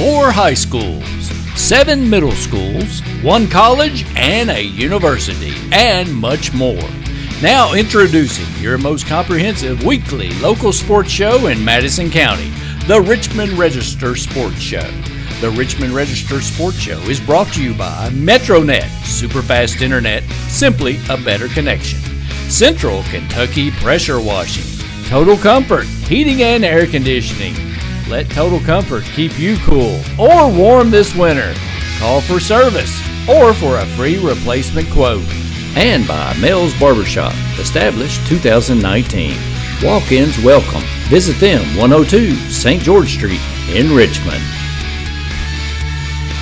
4 high schools, 7 middle schools, 1 college, and a university, and much more. Now introducing your most comprehensive weekly local sports show in Madison County, the Richmond Register Sports Show. The Richmond Register Sports Show is brought to you by Metronet, superfast internet, simply a better connection. Central Kentucky Pressure Washing, Total Comfort, heating and air conditioning. Let Total Comfort keep you cool or warm this winter. Call for service or for a free replacement quote. And by MEL'S BARBER SHOP, established 2019. Walk-ins welcome. Visit them 102 St. George Street in Richmond.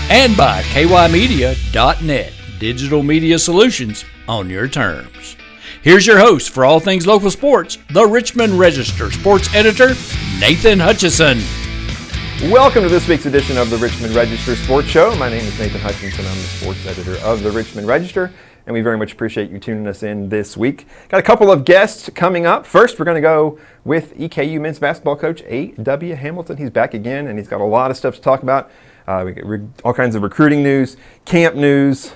And by kymedia.net, digital media solutions on your terms. Here's your host for all things local sports, the Richmond Register sports editor, Nathan Hutchison. Welcome to this week's edition of the Richmond Register Sports Show. My name is Nathan Hutchinson. I'm the sports editor of the Richmond Register, and we very much appreciate you tuning us in this week. Got a couple of guests coming up. First, we're going to go with EKU men's basketball coach A.W. Hamilton. He's back again, and he's got a lot of stuff to talk about. We get all kinds of recruiting news, camp news,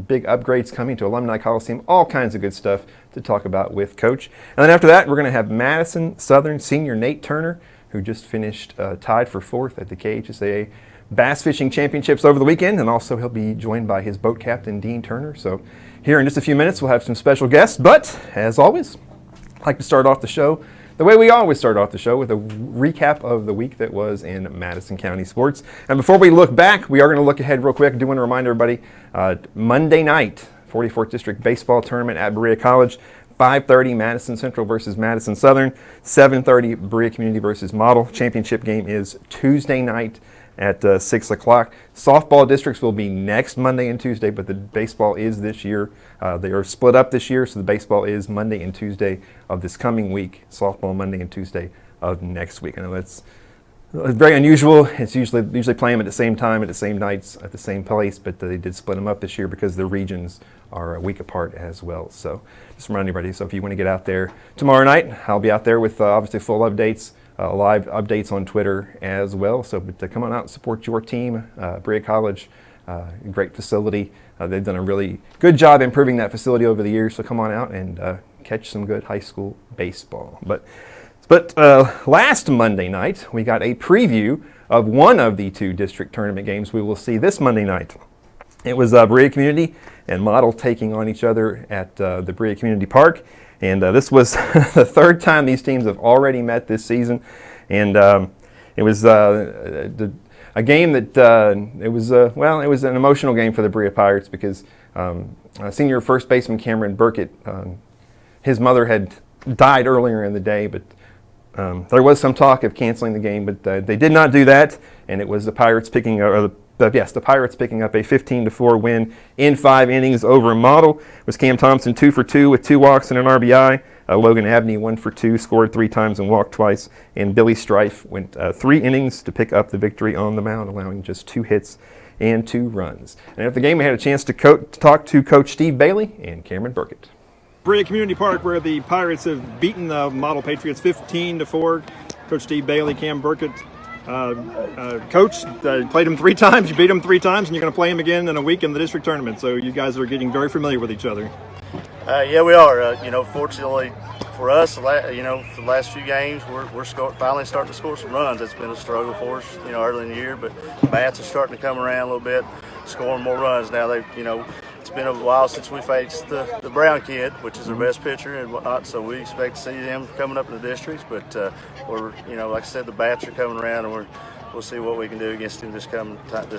big upgrades coming to Alumni Coliseum, all kinds of good stuff to talk about with Coach. And then after that, we're going to have Madison Southern senior Nate Turner, who just finished tied for 4th at the KHSAA Bass Fishing Championships over the weekend, and also he'll be joined by his boat captain, Dean Turner. So here in just a few minutes, we'll have some special guests. But as always, I'd like to start off the show the way we always start off the show, with a recap of the week that was in Madison County sports. And before we look back, we are going to look ahead real quick. I do want to remind everybody, Monday night, 44th District Baseball Tournament at Berea College, 5:30 Madison Central versus Madison Southern, 7:30 Berea Community versus Model. Championship game is Tuesday night at 6 o'clock. Softball districts will be next Monday and Tuesday, but the baseball is this year. They are split up this year, so the baseball is Monday and Tuesday of this coming week. Softball Monday and Tuesday of next week. I know that's very unusual. It's usually playing them at the same time, at the same nights, at the same place, but they did split them up this year because the regions are a week apart as well. So just remind everybody, so if you want to get out there tomorrow night, I'll be out there with obviously full updates, live updates on Twitter as well. So but come on out and support your team. Berea College, great facility. They've done a really good job improving that facility over the years, so come on out and catch some good high school baseball. But last Monday night, we got a preview of one of the 2 district tournament games we will see this Monday night. It was Berea Community and Model taking on each other at the Berea Community Park. And this was the 3rd time these teams have already met this season. And it was a game that it was an emotional game for the Berea Pirates because senior first baseman Cameron Burkett, his mother had died earlier in the day, but there was some talk of canceling the game, but they did not do that, and it was the Pirates picking up a 15-4 win in 5 innings over Model. It was Cam Thompson 2 for 2 with 2 walks and an RBI. Logan Abney 1 for 2, scored 3 times and walked twice. And Billy Strife went 3 innings to pick up the victory on the mound, allowing just 2 hits and 2 runs. And after the game, we had a chance to talk to Coach Steve Bailey and Cameron Burkett. Berea Community Park, where the Pirates have beaten the Model Patriots 15-4. Coach Steve Bailey, Cam Burkett. Coach, played him 3 times, you beat him 3 times, and you're going to play him again in a week in the district tournament. So you guys are getting very familiar with each other. Yeah, we are. Fortunately for us, for the last few games, we're finally starting to score some runs. It's been a struggle for us, early in the year, but bats are starting to come around a little bit, scoring more runs now. It's been a while since we faced the Brown kid, which is our best pitcher and whatnot, so we expect to see them coming up in the districts. But we're, like I said, the bats are coming around, and we'll see what we can do against them this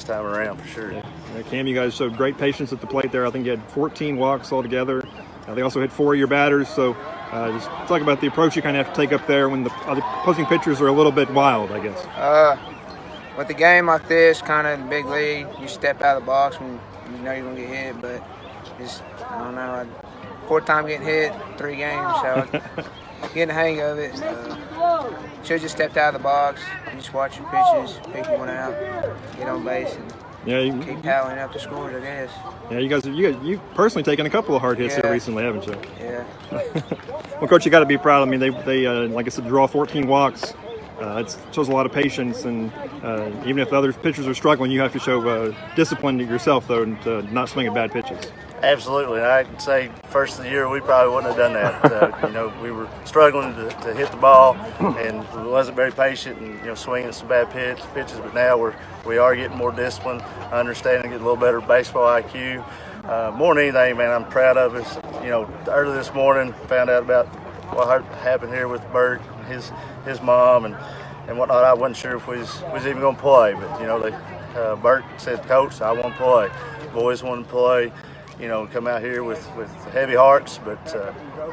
time around for sure. Yeah. Cam, you guys showed great patience at the plate there. I think you had 14 walks altogether. They also hit 4 of your batters, so just talk about the approach you kind of have to take up there when the opposing pitchers are a little bit wild, I guess. With a game like this, kind of big lead, you step out of the box when you know you're going to get hit, but I don't know, 4th time getting hit, 3 games, so getting the hang of it. Should have just stepped out of the box, you just watch your pitches, pick one out, get on base, and keep tallying up the scores, I guess. Yeah, you personally taken a couple of hard hits here recently, haven't you? Yeah. Well, Coach, you got to be proud. I mean, they like I said, draw 14 walks. It shows a lot of patience, and even if the other pitchers are struggling, you have to show discipline to yourself, though, and not swing at bad pitches. Absolutely. I'd say first of the year we probably wouldn't have done that. We were struggling to hit the ball, and we wasn't very patient, and swinging at some bad pitches. But now we are getting more disciplined, understanding, getting a little better baseball IQ. More than anything, man, I'm proud of us. Early this morning, found out about what happened here with Bert and his mom and whatnot. I wasn't sure if we was even going to play, but Bert said, "Coach, I want to play." Boys want to play. Come out here with heavy hearts, but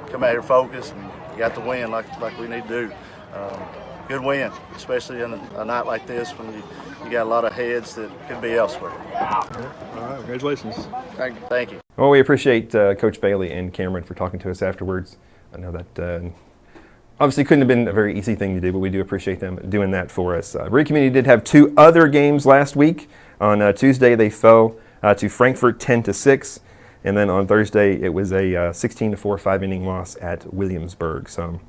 come out here focused and got the win like we need to do. Good win, especially on a night like this when you got a lot of heads that could be elsewhere. All right, congratulations. Thank you. Well, we appreciate Coach Bailey and Cameron for talking to us afterwards. I know that obviously couldn't have been a very easy thing to do, but we do appreciate them doing that for us. Berea Community did have 2 other games last week. On Tuesday, they fell to Frankfort 10-6. And then on Thursday, it was a 16-4 5-inning loss at Williamsburg. So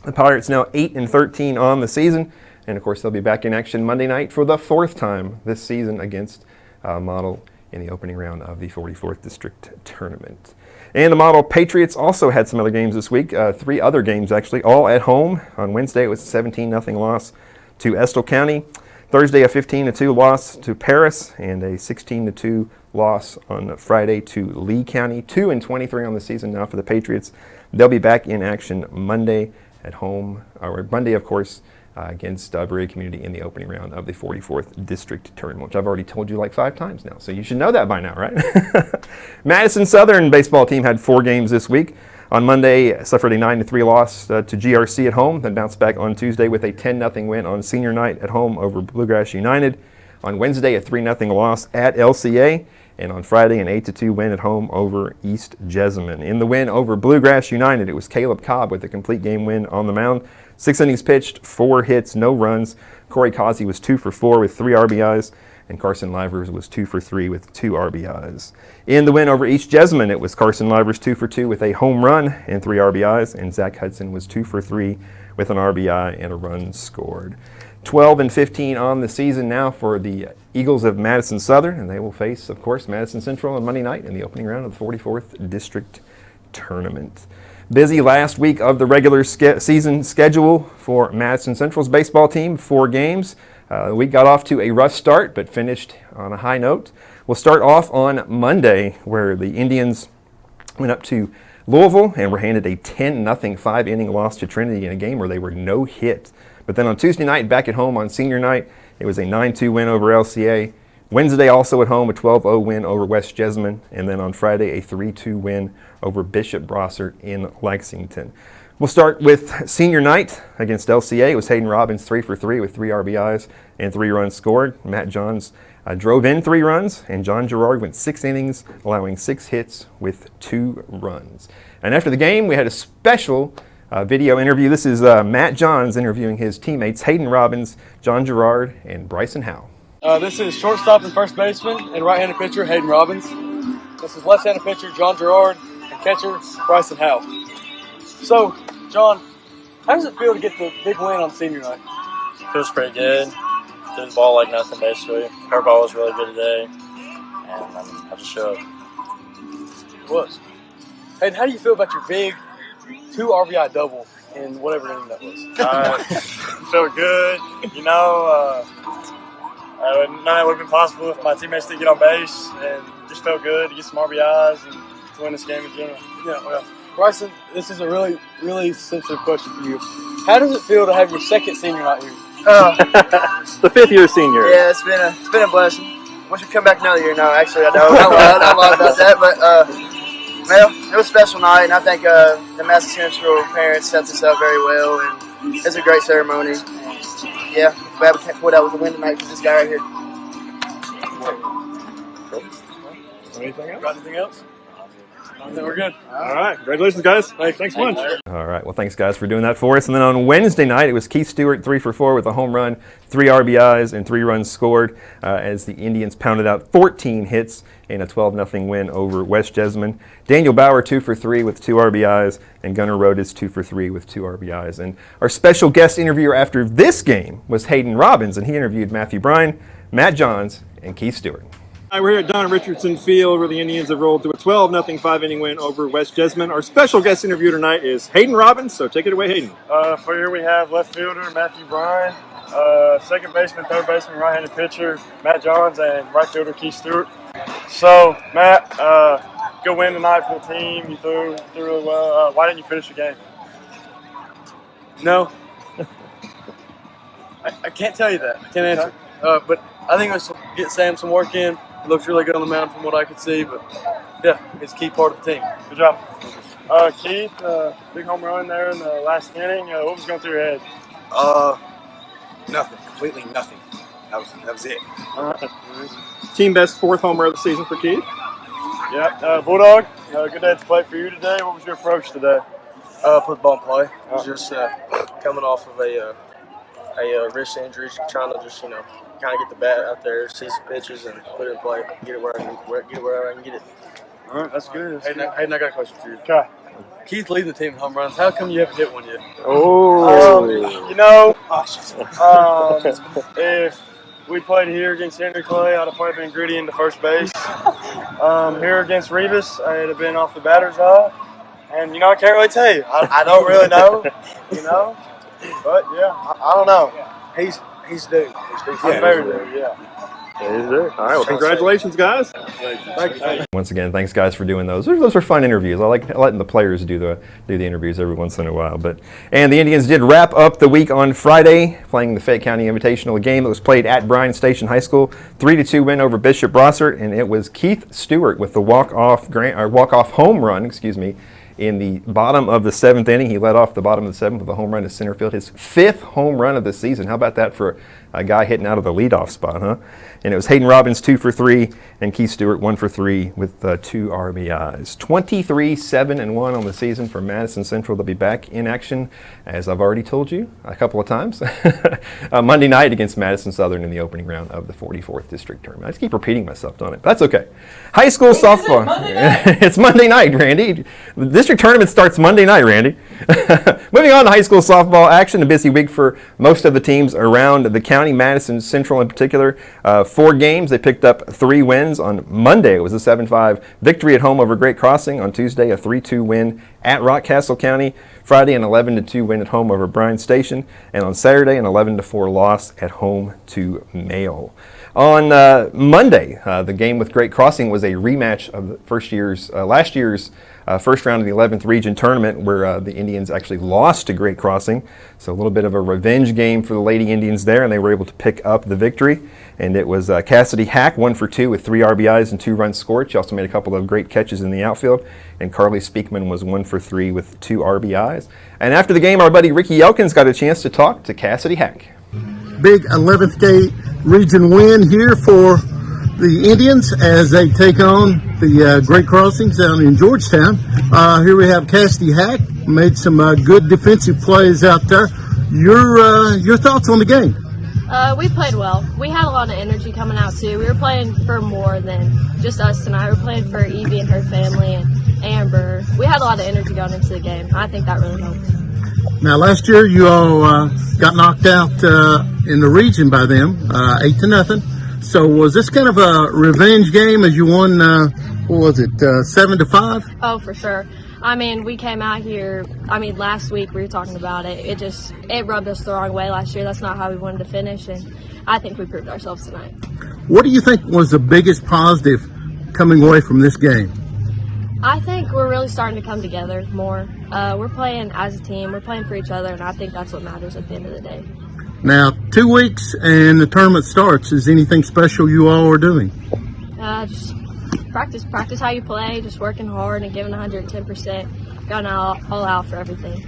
the Pirates now 8-13 on the season. And, of course, they'll be back in action Monday night for the 4th time this season against Model in the opening round of the 44th District Tournament. And the Model Patriots also had some other games this week, 3 other games actually, all at home. On Wednesday, it was a 17-0 loss to Estill County. Thursday, a 15-2 loss to Paris, and a 16-2 loss on Friday to Lee County. 2-23 on the season now for the Patriots. They'll be back in action Monday at home, or Monday, of course, against Berea Community in the opening round of the 44th District Tournament, which I've already told you like 5 times now, so you should know that by now, right? Madison Southern baseball team had 4 games this week. On Monday, suffered a 9-3 loss to GRC at home, then bounced back on Tuesday with a 10-0 win on senior night at home over Bluegrass United. On Wednesday, a 3-0 loss at LCA, and on Friday, an 8-2 win at home over East Jessamine. In the win over Bluegrass United, it was Caleb Cobb with a complete game win on the mound. 6 innings pitched, 4 hits, no runs. Corey Causey was 2 for 4 with 3 RBIs, and Carson Livers was 2 for 3 with 2 RBIs. In the win over East Jessamine, it was Carson Livers 2 for 2 with a home run and 3 RBIs, and Zach Hudson was 2 for 3 with an RBI and a run scored. 12-15 on the season now for the Eagles of Madison Southern, and they will face, of course, Madison Central on Monday night in the opening round of the 44th District Tournament. Busy last week of the regular season schedule for Madison Central's baseball team, 4 games. The week got off to a rough start, but finished on a high note. We'll start off on Monday, where the Indians went up to Louisville and were handed a 10-0 5-inning loss to Trinity in a game where they were no hit. But then on Tuesday night, back at home on senior night, it was a 9-2 win over LCA. Wednesday, also at home, a 12-0 win over West Jessamine. And then on Friday, a 3-2 win over Bishop Brossart in Lexington. We'll start with senior night against LCA. It was Hayden Robbins 3 for 3 with 3 RBIs and 3 runs scored. Matt Johns drove in 3 runs, and John Gerard went 6 innings, allowing 6 hits with 2 runs. And after the game, we had a special video interview. This is Matt Johns interviewing his teammates Hayden Robbins, John Gerard, and Bryson Howe. This is shortstop and first baseman and right-handed pitcher Hayden Robbins. This is left-handed pitcher John Gerard and catcher Bryson Howe. So, John, how does it feel to get the big win on senior night? Feels pretty good. Threw the ball like nothing, basically. Curveball was really good today, and I just showed. It was. Hayden, how do you feel about your big 2 RBI double in whatever inning that was? Felt good. None of that would have been possible if my teammates didn't get on base, and just felt good to get some RBIs and to win this game in general. Yeah, well, Bryson, this is a really, really sensitive question for you. How does it feel to have your second senior night here? The 5th-year senior. Yeah, it's been a blessing. Once you come back another year, no, actually I don't. I lied about that, but well, it was a special night, and I think the Madison Central parents set this up very well, and it's a great ceremony. Yeah, glad we can't pull out with a win tonight for this guy right here. Anything else? Got anything else? I think we're good. All right. Congratulations, guys. Thanks much. All right. Well, thanks, guys, for doing that for us. And then on Wednesday night, it was Keith Stewart, 3 for 4 with a home run, 3 RBIs, and 3 runs scored as the Indians pounded out 14 hits in a 12-0 win over West Jessamine. Daniel Bauer, 2 for 3 with 2 RBIs, and Gunnar Rodas, 2 for 3 with 2 RBIs. And our special guest interviewer after this game was Hayden Robbins, and he interviewed Matthew Bryan, Matt Johns, and Keith Stewart. Hi, we're here at Donna Richardson Field where the Indians have rolled to a 12-0 5-inning win over West Jessamine. Our special guest interviewer tonight is Hayden Robbins, so take it away, Hayden. For here we have left fielder Matthew Bryan, second baseman, third baseman, right-handed pitcher Matt Johns, and right fielder Keith Stewart. So, Matt, good win tonight for the team. You threw really well. Why didn't you finish the game? No. I can't tell you that. I can't answer. But I think let's get Sam some work in. He looks really good on the mound from what I could see. But, yeah, it's a key part of the team. Good job. Keith, big home run there in the last inning. What was going through your head? Nothing. Completely nothing. That was it. All right. Team best 4th homer of the season for Keith. Yeah. Bulldog, good day at the plate for you today. What was your approach today? Put the ball in play. It was just coming off of a wrist injury, trying to just, kind of get the bat out there, see some pitches, and put it in play, get it where I can get it. All right, that's good. Hayden, I got a question for you. Okay. Keith leading the team in home runs. How come you haven't hit one yet? If we played here against Henry Clay, I'd have probably been gritty into first base. Here against Revis, I'd have been off the batter's eye. And, I can't really tell you. I don't really know, But, yeah, I don't know. He's due. I'm very due, yeah. All right, well, congratulations, guys. Thank you. Once again, thanks, guys, for doing those. Those are fun interviews. I like letting the players do the interviews every once in a while. And the Indians did wrap up the week on Friday, playing the Fayette County Invitational, a game that was played at Bryan Station High School, 3-2 win over Bishop Brossart, and it was Keith Stewart with the walk-off home run, in the bottom of the 7th inning. He led off the bottom of the 7th with a home run to center field, his 5th home run of the season. How about that for a guy hitting out of the leadoff spot, huh? And it was Hayden Robbins 2 for 3 and Keith Stewart 1 for 3 with 2 RBIs. 23-7-1 on the season for Madison Central. They'll be back in action, as I've already told you a couple of times, Monday night against Madison Southern in the opening round of the 44th District Tournament. I just keep repeating myself, don't I? But that's okay. High school softball. It's Monday night, Randy. The district tournament starts Monday night, Randy. Moving on to high school softball action, a busy week for most of the teams around the county, Madison Central in particular. 4 games. They picked up 3 wins. On Monday, it was a 7-5 victory at home over Great Crossing. On Tuesday, a 3-2 win at Rockcastle County. Friday, an 11-2 win at home over Bryan Station. And on Saturday, an 11-4 loss at home to Mayo. On Monday, the game with Great Crossing was a rematch of the last year's first round of the 11th Region Tournament, where the Indians actually lost to Great Crossing. So a little bit of a revenge game for the Lady Indians there, and they were able to pick up the victory. And it was Cassidy Hack, 1 for 2 with 3 RBIs and 2 runs scored. She also made a couple of great catches in the outfield. And Carly Speakman was 1 for 3 with 2 RBIs. And after the game, our buddy Ricky Elkins got a chance to talk to Cassidy Hack. Big 11th Day Region win here for the Indians as they take on the Great Crossings down in Georgetown. Here we have Cassidy Hack, made some good defensive plays out there. Your thoughts on the game? We played well. We had a lot of energy coming out too. We were playing for more than just us tonight. We were playing for Evie and her family and Amber. We had a lot of energy going into the game. I think that really helped. Now, last year you all got knocked out in the region by them, 8-0. So was this kind of a revenge game as you won, 7-5? Oh, for sure. I mean, we came out here, last week we were talking about it. It rubbed us the wrong way last year. That's not how we wanted to finish, and I think we proved ourselves tonight. What do you think was the biggest positive coming away from this game? I think we're really starting to come together more. We're playing as a team. We're playing for each other, and I think that's what matters at the end of the day. Now, 2 weeks and the tournament starts. Is anything special you all are doing? Just practice how you play, just working hard and giving 110%, going all out for everything.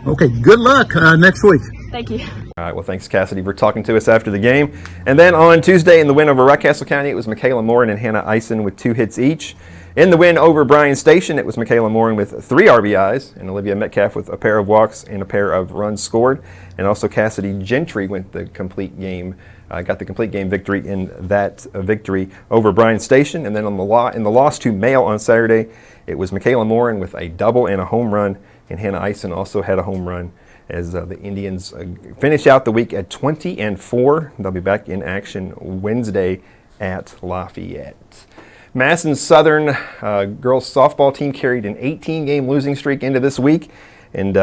Okay, good luck next week. Thank you. All right, well, thanks, Cassidy, for talking to us after the game. And then on Tuesday in the win over Rockcastle County, it was Michaela Morin and Hannah Eisen with 2 hits each. In the win over Bryan Station, it was Michaela Morin with 3 RBIs and Olivia Metcalf with a pair of walks and a pair of runs scored. And also Cassidy Gentry went the complete game, got the complete game victory in that victory over Bryan Station. And then in the loss to Male on Saturday, it was Michaela Morin with a double and a home run, and Hannah Eisen also had a home run as the Indians finish out the week at 20-4. They'll be back in action Wednesday at Lafayette. Madison Southern girls softball team carried an 18-game losing streak into this week, and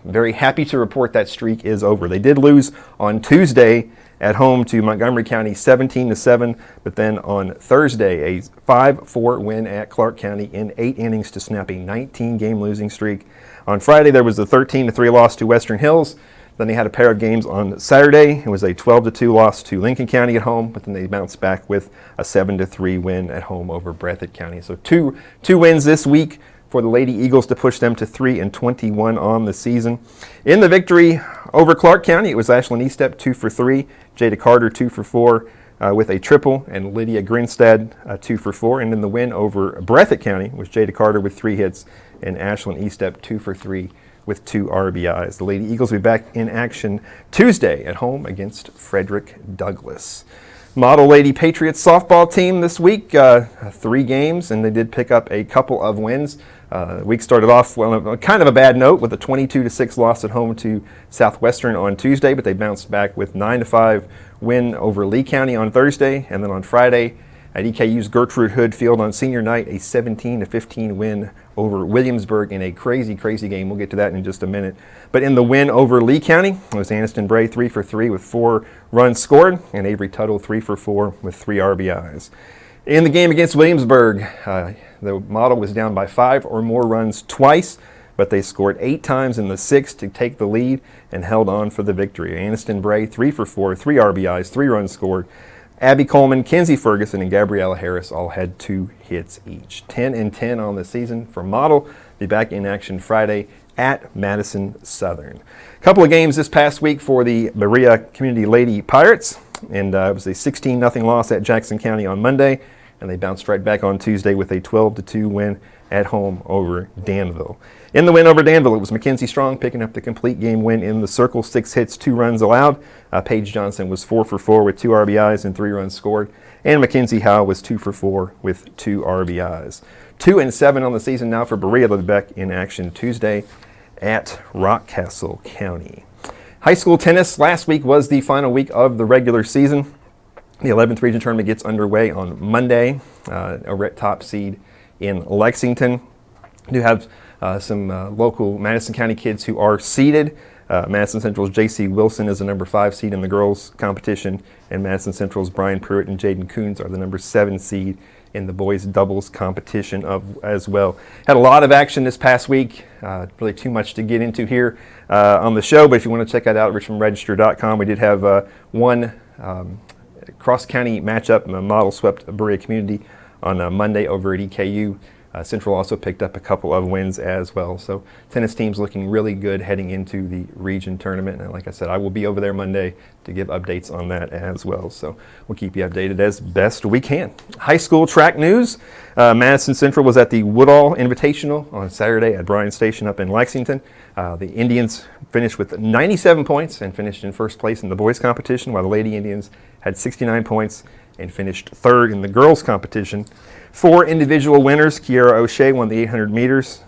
very happy to report that streak is over. They did lose on Tuesday at home to Montgomery County 17-7, but then on Thursday a 5-4 win at Clark County in 8 innings to snap a 19-game losing streak. On Friday there was a 13-3 loss to Western Hills. Then they had a pair of games on Saturday. It was a 12-2 loss to Lincoln County at home, but then they bounced back with a 7-3 win at home over Breathitt County. So two wins this week for the Lady Eagles to push them to 3-21 on the season. In the victory over Clark County, it was Ashlyn Estep 2 for 3, Jada Carter 2 for 4 with a triple, and Lydia Grinstad 2 for 4. And in the win over Breathitt County was Jada Carter with 3 hits and Ashlyn Estep 2 for 3 with 2 RBIs. The Lady Eagles will be back in action Tuesday at home against Frederick Douglass. Model Lady Patriots softball team this week, 3 games, and they did pick up a couple of wins. The week started off on kind of a bad note with a 22-6 loss at home to Southwestern on Tuesday, but they bounced back with 9-5 win over Lee County on Thursday, and then on Friday at EKU's Gertrude Hood Field on senior night, a 17-15 win over Williamsburg in a crazy, crazy game. We'll get to that in just a minute. But in the win over Lee County, it was Aniston Bray 3 for 3 with 4 runs scored, and Avery Tuttle 3 for 4 with 3 RBIs. In the game against Williamsburg, the Model was down by 5 or more runs twice, but they scored 8 times in the 6th to take the lead and held on for the victory. Aniston Bray 3 for 4, 3 RBIs, 3 runs scored. Abby Coleman, Kenzie Ferguson, and Gabriella Harris all had 2 hits each. 10-10 on the season for Model. Be back in action Friday at Madison Southern. A couple of games this past week for the Berea Community Lady Pirates, and it was a 16-0 loss at Jackson County on Monday, and they bounced right back on Tuesday with a 12-2 win at home over Danville. In the win over Danville, it was Mackenzie Strong picking up the complete game win in the circle, 6 hits, 2 runs allowed. Paige Johnson was 4 for 4 with 2 RBIs and 3 runs scored. And Mackenzie Howe was 2 for 4 with 2 RBIs. 2-7 on the season now for Berea. They'll be back in action Tuesday at Rockcastle County. High school tennis, last week was the final week of the regular season. The 11th region tournament gets underway on Monday over at Top Seed in Lexington. We do have some local Madison County kids who are seeded. Madison Central's J.C. Wilson is the number 5 seed in the girls competition, and Madison Central's Brian Pruitt and Jaden Coons are the number 7 seed in the boys doubles competition as well. Had a lot of action this past week. Really too much to get into here on the show, but if you want to check that out at richmondregister.com, we did have one cross-county matchup. Model swept Berea Community on Monday over at EKU. Central also picked up a couple of wins as well. So tennis team's looking really good heading into the region tournament. And like I said, I will be over there Monday to give updates on that as well. So we'll keep you updated as best we can. High school track news. Madison Central was at the Woodall Invitational on Saturday at Bryan Station up in Lexington. The Indians finished with 97 points and finished in first place in the boys competition, while the Lady Indians had 69 points and finished third in the girls competition. 4 individual winners. Kiara O'Shea won the 800 meters.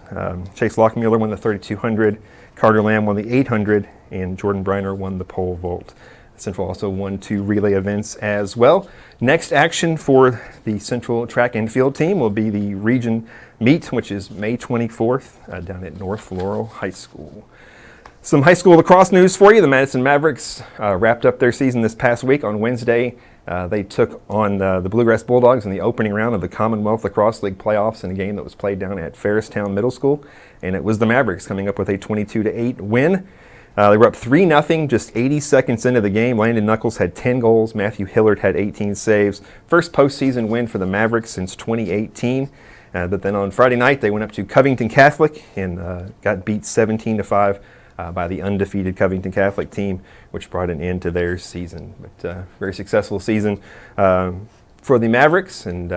Chase Lockmuller won the 3200. Carter Lamb won the 800. And Jordan Briner won the pole vault. Central also won 2 relay events as well. Next action for the Central track and field team will be the region meet, which is May 24th down at North Laurel High School. Some high school lacrosse news for you. The Madison Mavericks wrapped up their season this past week on Wednesday. They took on the Bluegrass Bulldogs in the opening round of the Commonwealth Lacrosse League playoffs in a game that was played down at Ferristown Middle School, and it was the Mavericks coming up with a 22-8 win. They were up 3-0 just 80 seconds into the game. Landon Knuckles had 10 goals. Matthew Hillard had 18 saves. First postseason win for the Mavericks since 2018. But then on Friday night, they went up to Covington Catholic and got beat 17-5. By the undefeated Covington Catholic team, which brought an end to their season. But very successful season for the Mavericks, and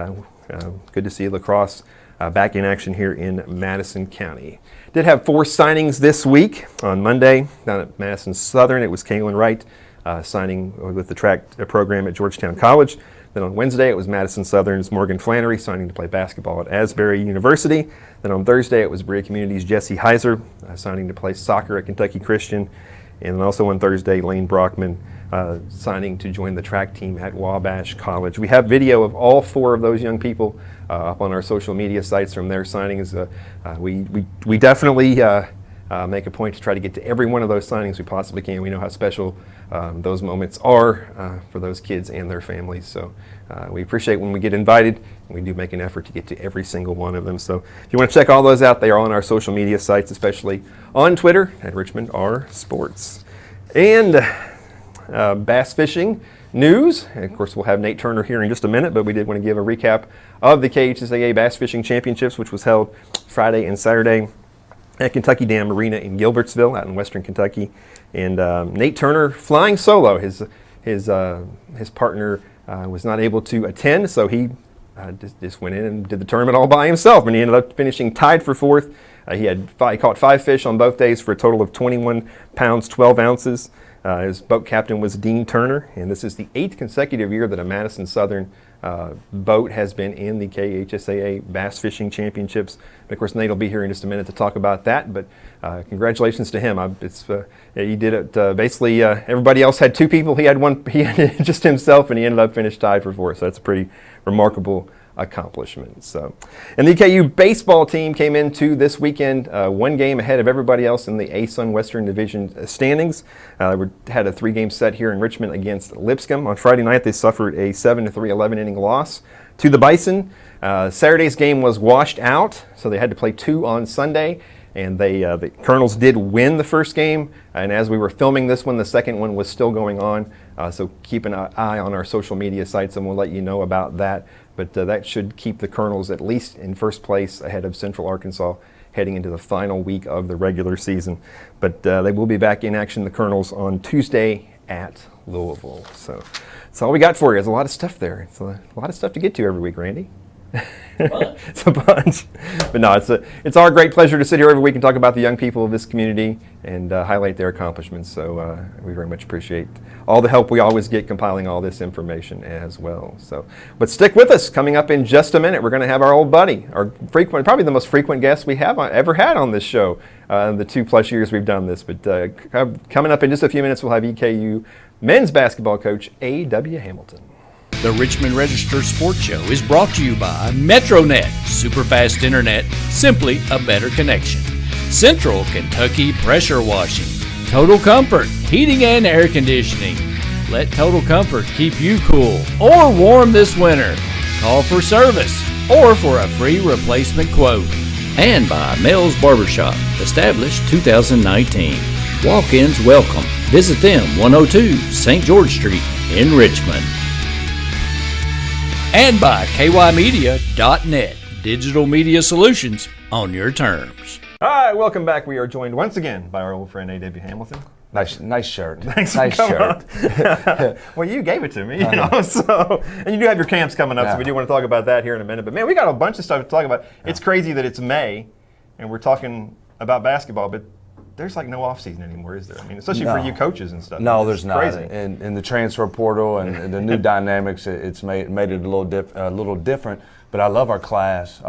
good to see lacrosse back in action here in Madison County. Did have 4 signings this week. On Monday, down at Madison Southern, it was Kaylin Wright signing with the track program at Georgetown College. Then on Wednesday, it was Madison Southern's Morgan Flannery signing to play basketball at Asbury University. Then on Thursday, it was Berea Community's Jesse Heiser signing to play soccer at Kentucky Christian. And then also on Thursday, Lane Brockman signing to join the track team at Wabash College. We have video of all 4 of those young people up on our social media sites from their signings. We definitely make a point to try to get to every one of those signings we possibly can. We know how special those moments are for those kids and their families. So we appreciate when we get invited, and we do make an effort to get to every single one of them. So if you want to check all those out, they are on our social media sites, especially on Twitter at Richmond R Sports. And bass fishing news. And of course, we'll have Nate Turner here in just a minute, but we did want to give a recap of the KHSAA Bass Fishing Championships, which was held Friday and Saturday at Kentucky Dam Marina in Gilbertsville, out in western Kentucky. And Nate Turner flying solo. His partner was not able to attend, so he just went in and did the tournament all by himself, and he ended up finishing tied for 4th. He caught 5 fish on both days for a total of 21 pounds, 12 ounces. His boat captain was Dean Turner, and this is the 8th consecutive year that a Madison Southern boat has been in the KHSAA Bass Fishing Championships. And of course, Nate will be here in just a minute to talk about that, but congratulations to him. He did it basically, everybody else had 2 people. He had one, he had just himself, and he ended up finished tied for 4th. So that's a pretty remarkable accomplishment. So, and the EKU baseball team came into this weekend 1 game ahead of everybody else in the ASUN Western Division standings. We had a 3-game set here in Richmond against Lipscomb. On Friday night, they suffered a 7-3 11-inning loss to the Bison. Saturday's game was washed out, so they had to play 2 on Sunday. And the Colonels did win the first game, and as we were filming this one, the second one was still going on. So keep an eye on our social media sites, and we'll let you know about that. But that should keep the Colonels at least in first place ahead of Central Arkansas heading into the final week of the regular season. But they will be back in action, the Colonels, on Tuesday at Louisville. So that's all we got for you. There's a lot of stuff there. It's a lot of stuff to get to every week, Randy. It's a bunch. But no, it's our great pleasure to sit here every week and talk about the young people of this community and highlight their accomplishments. So we very much appreciate all the help we always get compiling all this information as well. So, but stick with us. Coming up in just a minute, we're going to have our old buddy, our frequent, probably the most frequent guest we have ever had on this show, the 2+ years we've done this. But coming up in just a few minutes, we'll have EKU men's basketball coach A.W. Hamilton. The Richmond Register Sports Show is brought to you by Metronet, superfast internet, simply a better connection. Central Kentucky Pressure Washing, Total Comfort, heating and air conditioning. Let Total Comfort keep you cool or warm this winter. Call for service or for a free replacement quote. And by MEL'S BARBER SHOP, established 2019. Walk-ins welcome. Visit them 102 St. George Street in Richmond. And by kymedia.net, digital media solutions on your terms. All right, welcome back. We are joined once again by our old friend A.W. Hamilton. Nice shirt. Thanks for coming. Well, you gave it to me, So, and you do have your camps coming up, so we do want to talk about that here in a minute. But man, we got a bunch of stuff to talk about. It's crazy that it's May, and we're talking about basketball, but there's like no off season anymore, is there? I mean, especially for you coaches and stuff. No, there's not. Crazy. And the transfer portal and the new dynamics, it's made it a little different. But I love our class.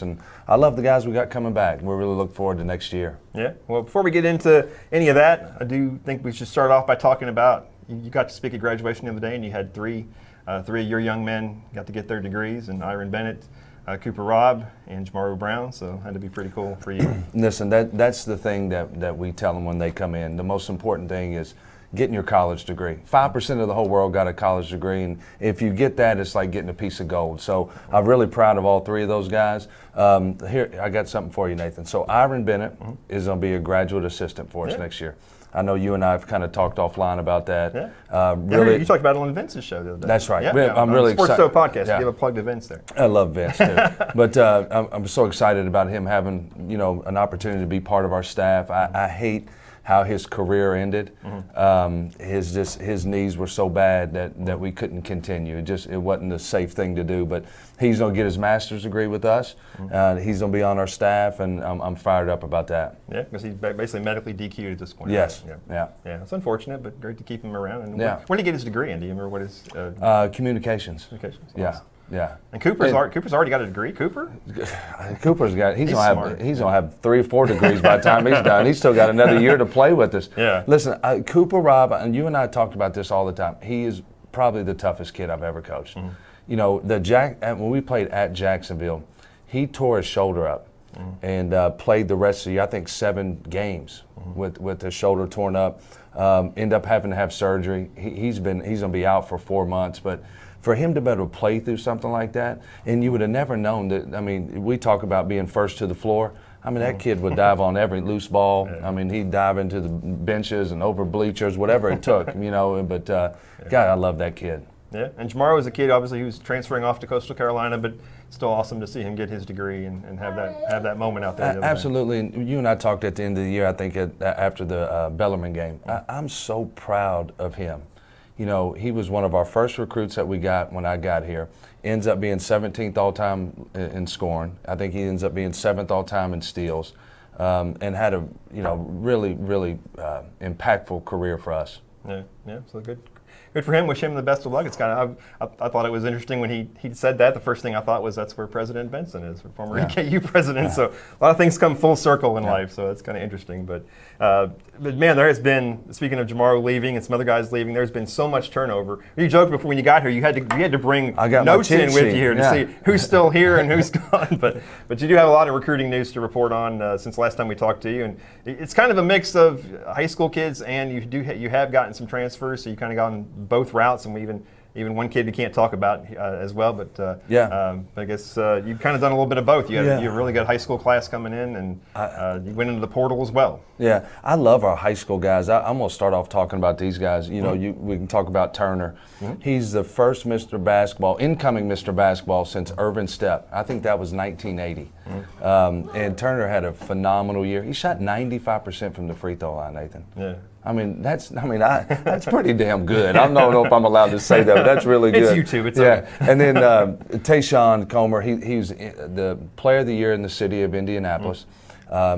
And I love the guys we got coming back. We really look forward to next year. Yeah. Well, before we get into any of that, I do think we should start off by talking about, you got to speak at graduation the other day, and you had three of your young men got to get their degrees, and Iron Bennett, Cooper Robb, and Jamaro Brown, so had to be pretty cool for you. Listen, that's the thing that we tell them when they come in. The most important thing is getting your college degree. 5% of the whole world got a college degree, and if you get that, it's like getting a piece of gold. So I'm really proud of all three of those guys. Here, I got something for you, Nathan. So Iron Bennett is going to be a graduate assistant for us next year. I know you and I have kind of talked offline about that. Yeah. Really, you talked about it on Vince's show the other day. That's right. Yeah. I'm really excited. Sports Show podcast. Yeah. Give a plug to Vince there. I love Vince too. But I'm so excited about him having an opportunity to be part of our staff. I hate how his career ended. His knees were so bad that we couldn't continue. It wasn't a safe thing to do. But he's going to get his master's degree with us. He's going to be on our staff, and I'm fired up about that. Yeah, because he's basically medically DQ'd at this point. Yes. Right? Yeah. It's unfortunate, but great to keep him around. And Yeah. where did he get his degree in? Do you remember what his? Communications. Communications. Yeah. Awesome. Yeah. And Cooper's already got a degree. Cooper? Cooper's got. He's smart. gonna have 3 or 4 degrees by the time he's done. He's still got another year to play with us. Yeah. Listen, Cooper, Rob, and you and I talked about this all the time. He is probably the toughest kid I've ever coached. You know, when we played at Jacksonville, he tore his shoulder up and played the rest of the year. I think 7 games with his shoulder torn up. End up having to have surgery. He's gonna be out for 4 months, but. For him to be able to play through something like that, and you would have never known that. I mean, we talk about being first to the floor. I mean, that kid would dive on every loose ball. I mean, he'd dive into the benches and over bleachers, whatever it took, you know. But, God, I love that kid. Yeah, and Jamar was a kid, obviously, he was transferring off to Coastal Carolina, but still awesome to see him get his degree and have that moment out there. Absolutely. And you and I talked at the end of the year, I think, after the Bellarmine game. I'm so proud of him. You know, he was one of our first recruits that we got when I got here. Ends up being 17th all-time in scoring. I think he ends up being 7th all-time in steals, and had a really impactful career for us. Yeah. So good for him. Wish him the best of luck. It's kind of I thought it was interesting when he said that. The first thing I thought was that's where President Benson is, former EKU president. So a lot of things come full circle in life. So it's kind of interesting. But man, there has been, speaking of Jamar leaving and some other guys leaving, there's been so much turnover. You joked before when you got here you had to bring notes in with you here to see who's still here and who's gone. But you do have a lot of recruiting news to report on since last time we talked to you, and it's kind of a mix of high school kids and you have gotten some transfers. So you kind of gone both routes, and we even one kid we can't talk about as well. But I guess you've kind of done a little bit of both. You have a really good high school class coming in, and you went into the portal as well. Yeah, I love our high school guys. I'm going to start off talking about these guys. You know, we can talk about Turner. He's the first incoming Mr. Basketball since Irvin Stepp. I think that was 1980. And Turner had a phenomenal year. He shot 95% from the free throw line, Nathan. Yeah. I mean, that's pretty damn good. I don't know if I'm allowed to say that, but that's really good. It's YouTube. It's okay. And then Tayshawn Comer, he's the player of the year in the city of Indianapolis.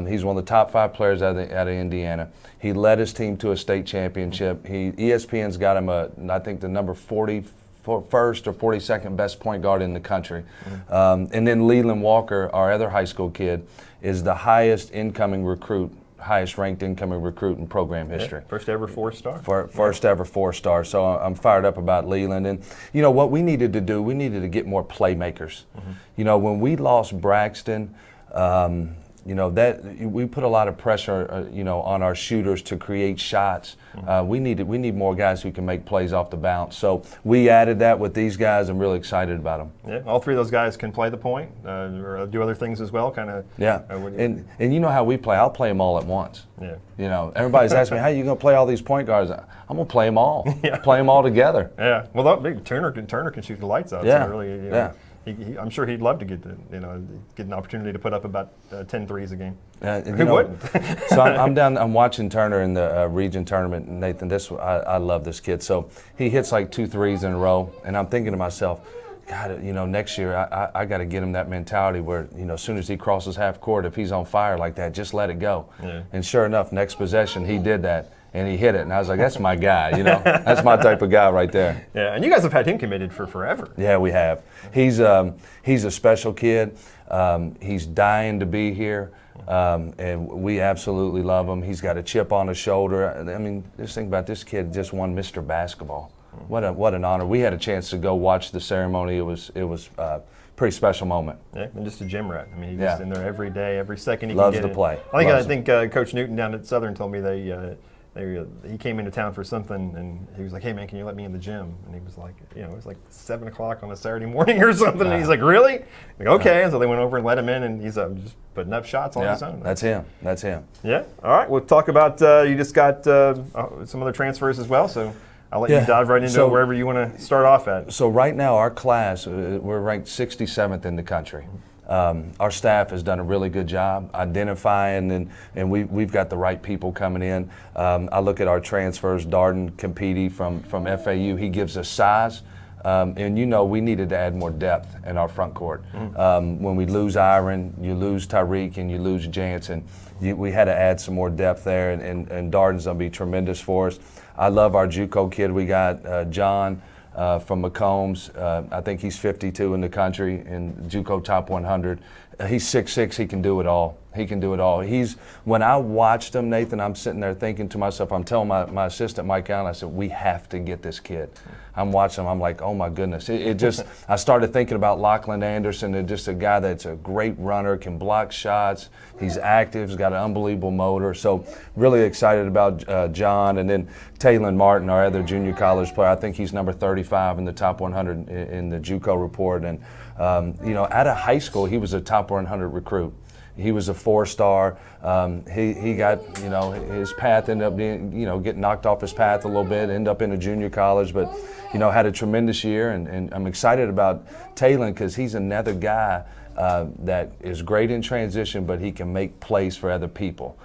He's one of the top 5 players out of Indiana. He led his team to a state championship. ESPN's got him I think the number 41st or 42nd best point guard in the country. And then Leland Walker, our other high school kid, is the highest ranked incoming recruit in program history. First ever 4-star. First ever 4-star. So I'm fired up about Leland. And you know what we needed to do? We needed to get more playmakers. You know, when we lost Braxton, that we put a lot of pressure, on our shooters to create shots. We need more guys who can make plays off the bounce. So we added that with these guys. I'm really excited about them. Yeah, all 3 of those guys can play the point or do other things as well, kind of. Yeah, and you know how we play. I'll play them all at once. Yeah. You know, everybody's asking me, how are you going to play all these point guards? I'm going to play them all. Play them all together. Yeah. Well, Turner can shoot the lights out. Yeah. So really, I'm sure he'd love to get an opportunity to put up about 10 threes a game. Who wouldn't? So I'm watching Turner in the region tournament, Nathan. I love this kid. So he hits like 2 threes in a row, and I'm thinking to myself, God, next year I got to get him that mentality where, as soon as he crosses half court, if he's on fire like that, just let it go. Yeah. And sure enough, next possession he did that. And he hit it, and I was like, that's my guy, That's my type of guy right there. Yeah, and you guys have had him committed for forever. Yeah, we have. He's a special kid. He's dying to be here, and we absolutely love him. He's got a chip on his shoulder. I mean, just think about this kid just won Mr. Basketball. What an honor. We had a chance to go watch the ceremony. It was a pretty special moment. Yeah, and just a gym rat. I mean, he's just in there every day, every second he Loves can get to play. I think Coach Newton down at Southern told me he came into town for something, and he was like, "Hey man, can you let me in the gym?" And he was like, it was like 7 o'clock on a Saturday morning or something. And he's like, "Really?" Like, okay. And so they went over and let him in, and he's just putting up shots on his own. That's him. Yeah. All right. We'll talk about you just got some other transfers as well. So I'll let you dive right into wherever you want to start off at. So right now, our class, we're ranked 67th in the country. Our staff has done a really good job identifying, and we've got the right people coming in. I look at our transfers, Darden Campiti from FAU. He gives us size. And we needed to add more depth in our front court. When we lose Iron, you lose Tyreek, and you lose Jansen, we had to add some more depth there, and Darden's going to be tremendous for us. I love our JUCO kid. We got John from McCombs. I think he's 52 in the country in JUCO top 100. He's 6'6", he can do it all. He can do it all. When I watched him, Nathan, I'm sitting there thinking to myself, I'm telling my assistant, Mike Allen, I said, we have to get this kid. I'm watching him, I'm like, oh my goodness. I started thinking about Lachlan Anderson, and just a guy that's a great runner, can block shots, he's active, he's got an unbelievable motor. So really excited about John. And then Taylon Martin, our other junior college player, I think he's number 35 in the top 100 in the JUCO report. And out of high school, he was a top 100 recruit. He was a 4-star. He got, his path ended up being, getting knocked off his path a little bit, ended up in a junior college, but, had a tremendous year. And I'm excited about Taylon because he's another guy that is great in transition, but he can make plays for other people.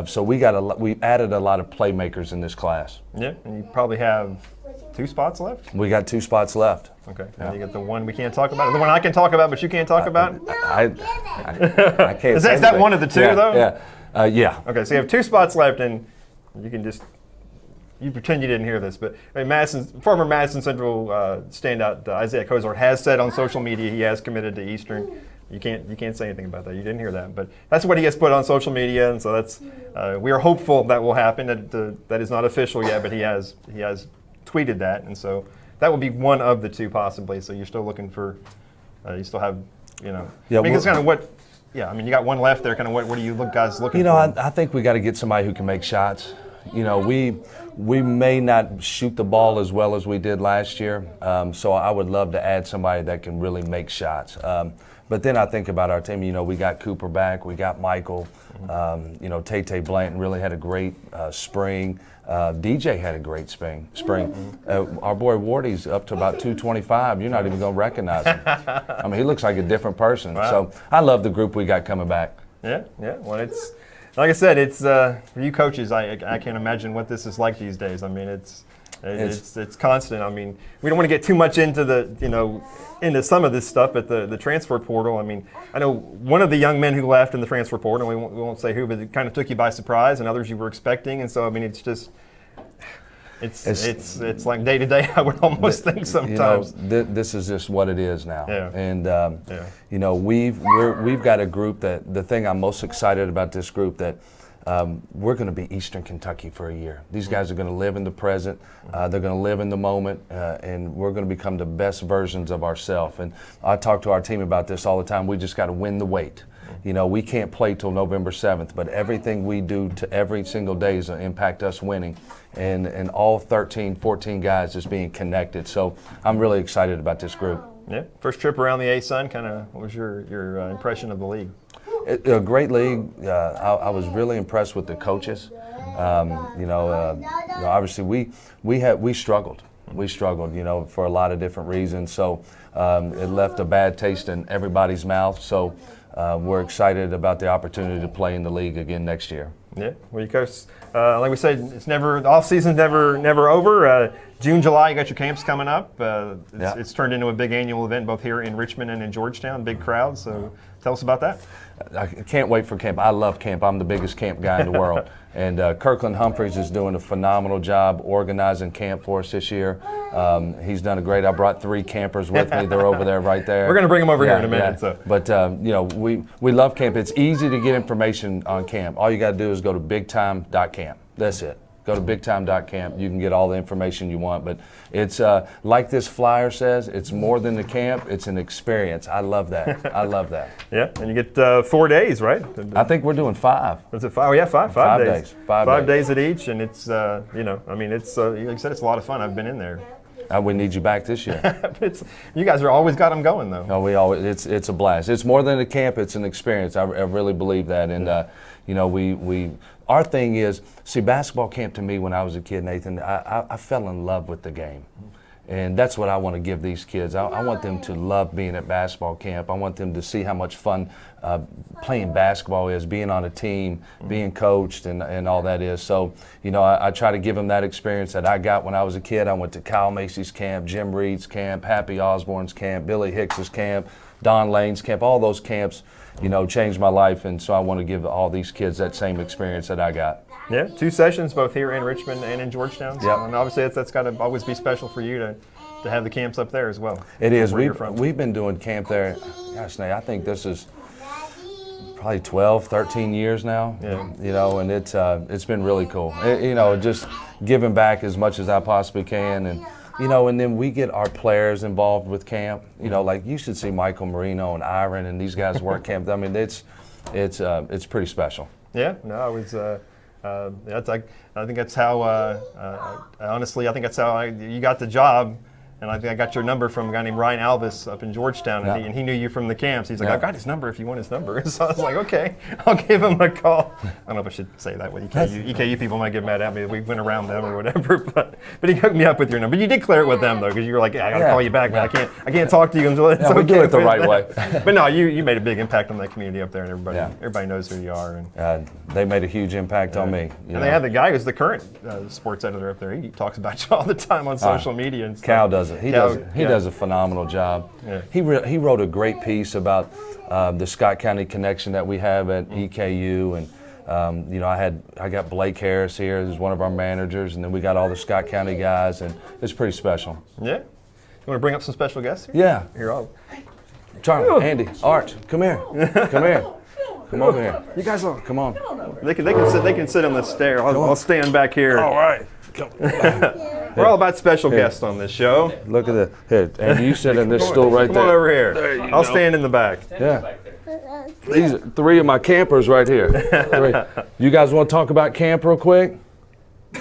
So we added a lot of playmakers in this class. Yeah, and you probably have 2 spots left? We got 2 spots left. Okay. Yeah. You got the one we can't talk about, the one I can talk about, but you can't talk about? I can't. Is that one of the 2, though? Yeah. Yeah. Okay, so you have 2 spots left, and you can just you pretend you didn't hear this, but former Madison Central standout Isaiah Cozart has said on social media he has committed to Eastern. You can't say anything about that. You didn't hear that, but that's what he has put on social media, and so that's we are hopeful that will happen. That is not official yet, but he has tweeted that, and so that will be one of the 2 possibly. So you're still looking for, you still have, Yeah. I mean, it's kind of what. Yeah, I mean, you got one left there. Kind of what are you guys looking for? I think we got to get somebody who can make shots. We may not shoot the ball as well as we did last year, so I would love to add somebody that can really make shots. But then I think about our team. We got Cooper back, we got Michael. Tay Blanton really had a great spring. DJ had a great spring. Our boy Wardy's up to about 225. You're not even going to recognize him. I mean, he looks like a different person. Wow. So I love the group we got coming back. Yeah. Well, it's like I said, it's for you coaches. I can't imagine what this is like these days. I mean, it's constant. I mean, we don't want to get too much into into some of this stuff, but the transfer portal. I mean, I know one of the young men who left in the transfer portal, and we won't say who, but it kind of took you by surprise, and others you were expecting, and so I mean, it's just. It's like day to day. I would almost think sometimes. This is just what it is now. Yeah. And we've got a group that the thing I'm most excited about this group that we're going to be Eastern Kentucky for a year. These guys are going to live in the present. They're going to live in the moment, and we're going to become the best versions of ourselves. And I talk to our team about this all the time. We just got to win the weight. We can't play till November 7th, but everything we do to every single day is going to impact us winning. And all 13, 14 guys is being connected. So I'm really excited about this group. Yeah. First trip around the ASUN, what was your impression of the league? A great league. I was really impressed with the coaches. Obviously we struggled. We struggled, for a lot of different reasons. So it left a bad taste in everybody's mouth. So we're excited about the opportunity to play in the league again next year. Yeah, well, you guys, like we said, the off season's never over. June, July, you got your camps coming up. It's turned into a big annual event both here in Richmond and in Georgetown, big crowd. So tell us about that. I can't wait for camp. I love camp. I'm the biggest camp guy in the world. And Kirkland Humphreys is doing a phenomenal job organizing camp for us this year. He's done a great. I brought 3 campers with me. They're over there, right there. We're going to bring them over here in a minute. Yeah. So. But we love camp. It's easy to get information on camp. All you got to do is go to bigtime.camp. That's it. Go to bigtime.camp. You can get all the information you want. But it's like this flyer says, it's more than the camp. It's an experience. I love that. I love that. Yeah, and you get 4 days, right? I think we're doing 5. Is it 5? Oh, yeah, 5 days. 5 days at each, and it's it's like I said, it's a lot of fun. I've been in there. We need you back this year. You guys are always got them going, though. No, it's a blast. It's more than a camp. It's an experience. I really believe that. And our thing is, basketball camp to me when I was a kid, Nathan, I fell in love with the game. And that's what I want to give these kids. I want them to love being at basketball camp. I want them to see how much fun playing basketball is, being on a team, being coached, and all that is. So, you know, I try to give them that experience that I got when I was a kid. I went to Kyle Macy's camp, Jim Reed's camp, Happy Osborne's camp, Billy Hicks's camp, Don Lane's camp. All those camps, you know, changed my life, and so I want to give all these kids that same experience that I got. Yeah, 2 sessions, both here in Richmond and in Georgetown. So, and obviously that's got to always be special for you to have the camps up there as well. It is. We've been doing camp there, gosh, Nate, I think this is probably 12, 13 years now. Yeah. You know, and it's been really cool. You know, just giving back as much as I possibly can, and you know, and then we get our players involved with camp. You know, like you should see Michael Marino and Iron and these guys work camp. I mean, it's pretty special. Yeah. No, I was. I think that's how. Honestly, I think that's how you got the job. And I think I got your number from a guy named Ryan Alvis up in Georgetown, and he knew you from the camps. He's like, I've got his number if you want his number. So I was like, okay, I'll give him a call. I don't know if I should say that with EKU. EKU people might get mad at me if we went around them or whatever, but he hooked me up with your number. You did clear it with them though, because you were like, I gotta call you back, but I can't talk to you until it's okay. We do it the right way. But no, you made a big impact on that community up there, and everybody knows who you are. And they made a huge impact on me. And they have the guy who's the current sports editor up there. He talks about you all the time on social media and stuff. Cal does it. He does a phenomenal job. Yeah. He wrote a great piece about the Scott County connection that we have at EKU, and you know, I got Blake Harris here, who's one of our managers, and then we got all the Scott County guys, and it's pretty special. Yeah. You want to bring up some special guests here? Yeah. Here, Charlie, Andy, Arch, come here. Come here. Come over here. You guys all come on. They can sit on the stair. I'll stand back here. All right. We're all about special guests on this show. Look at that. Here, Andy, you sit in this stool right there. Come on over here. I'll stand in the back. Yeah. These are 3 of my campers right here. 3. You guys want to talk about camp real quick?